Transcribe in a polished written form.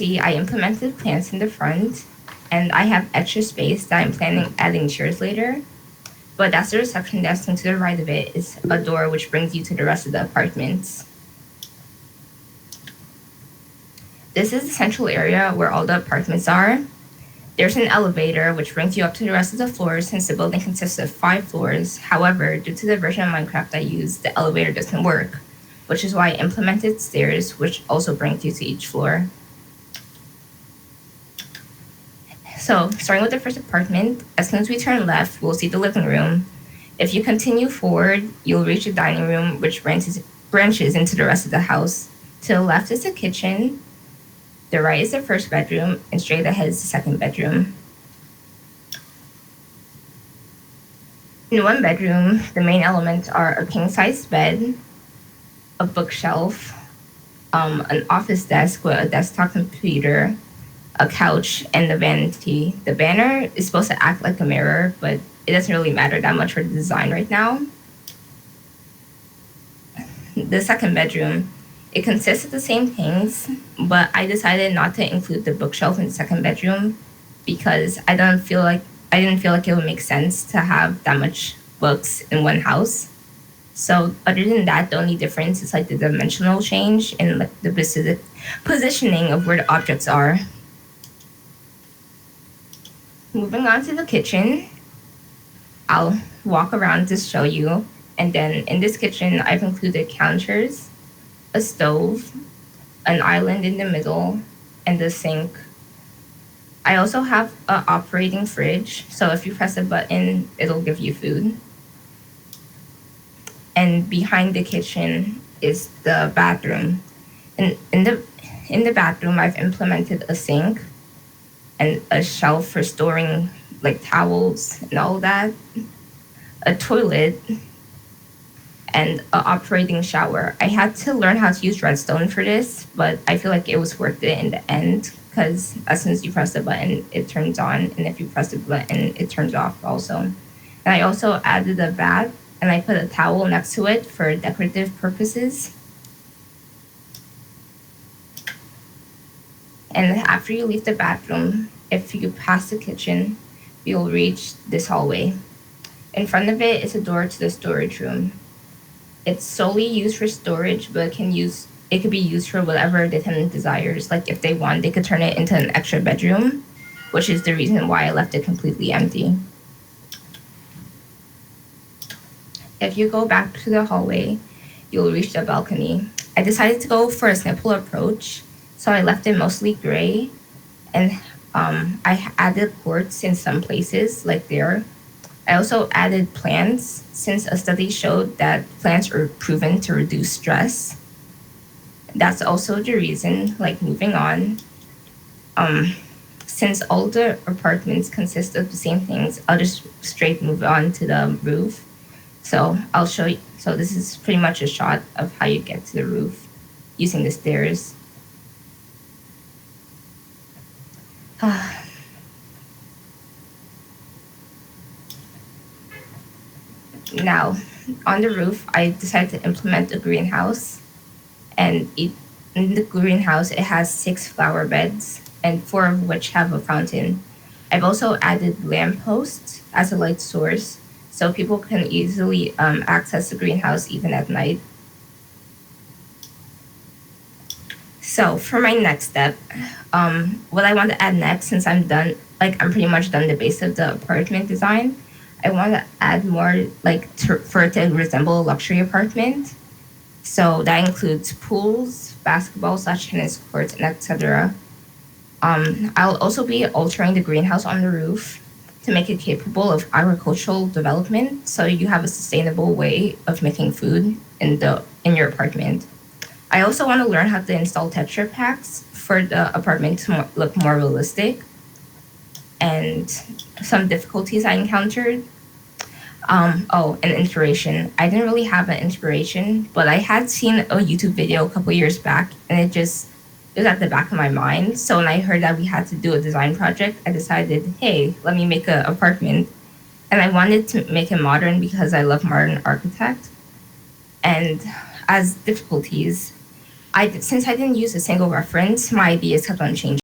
see, I implemented plants in the front, and I have extra space that I'm planning adding chairs later. But that's the reception desk, and to the right of it is a door which brings you to the rest of the apartments. This is the central area where all the apartments are. There's an elevator which brings you up to the rest of the floors since the building consists of 5 floors. However, due to the version of Minecraft I use, the elevator doesn't work, which is why I implemented stairs, which also brings you to each floor. So, starting with the first apartment, as soon as we turn left, we'll see the living room. If you continue forward, you'll reach the dining room, which branches into the rest of the house. To the left is the kitchen, the right is the first bedroom, and straight ahead is the second bedroom. In one bedroom, the main elements are a king-sized bed, a bookshelf, an office desk with a desktop computer, a couch, and the vanity. The banner is supposed to act like a mirror, but it doesn't really matter that much for the design right now. The second bedroom, it consists of the same things, but I decided not to include the bookshelf in the second bedroom because I didn't feel like it would make sense to have that much books in one house. So other than that, the only difference is like the dimensional change and like the positioning of where the objects are. Moving on to the kitchen, I'll walk around to show you. And then in this kitchen, I've included counters, a stove, an island in the middle, and a sink. I also have an operating fridge, so if you press a button, it'll give you food. And behind the kitchen is the bathroom. And in the bathroom, I've implemented a sink and a shelf for storing like towels and all that, a toilet, and an operating shower. I had to learn how to use redstone for this, but I feel like it was worth it in the end because as soon as you press the button, it turns on, and if you press the button, it turns off also. And I also added a bath, and I put a towel next to it for decorative purposes. And after you leave the bathroom, if you pass the kitchen, you'll reach this hallway. In front of it is a door to the storage room. It's solely used for storage, but it could be used for whatever the tenant desires. Like if they want, they could turn it into an extra bedroom, which is the reason why I left it completely empty. If you go back to the hallway, you'll reach the balcony. I decided to go for a simple approach, so I left it mostly gray, and I added quartz in some places, like there. I also added plants, since a study showed that plants are proven to reduce stress. That's also the reason, like moving on, since all the apartments consist of the same things, I'll just straight move on to the roof. So I'll show you, so this is pretty much a shot of how you get to the roof using the stairs. Now, on the roof, I decided to implement a greenhouse, and in the greenhouse, it has 6 flower beds, and 4 of which have a fountain. I've also added lampposts as a light source, so people can easily access the greenhouse even at night. So for my next step, what I want to add next, since I'm pretty much done the base of the apartment design, I want to add more, for it to resemble a luxury apartment. So that includes pools, basketball/tennis courts, and etc. I'll also be altering the greenhouse on the roof to make it capable of agricultural development, so you have a sustainable way of making food in your apartment. I also want to learn how to install texture packs for the apartment to look more realistic. And some difficulties I encountered. An inspiration. I didn't really have an inspiration, but I had seen a YouTube video a couple years back, and it was at the back of my mind. So when I heard that we had to do a design project, I decided, hey, let me make an apartment. And I wanted to make it modern because I love modern architect. And as difficulties, since I didn't use a single reference, my ideas kept on changing.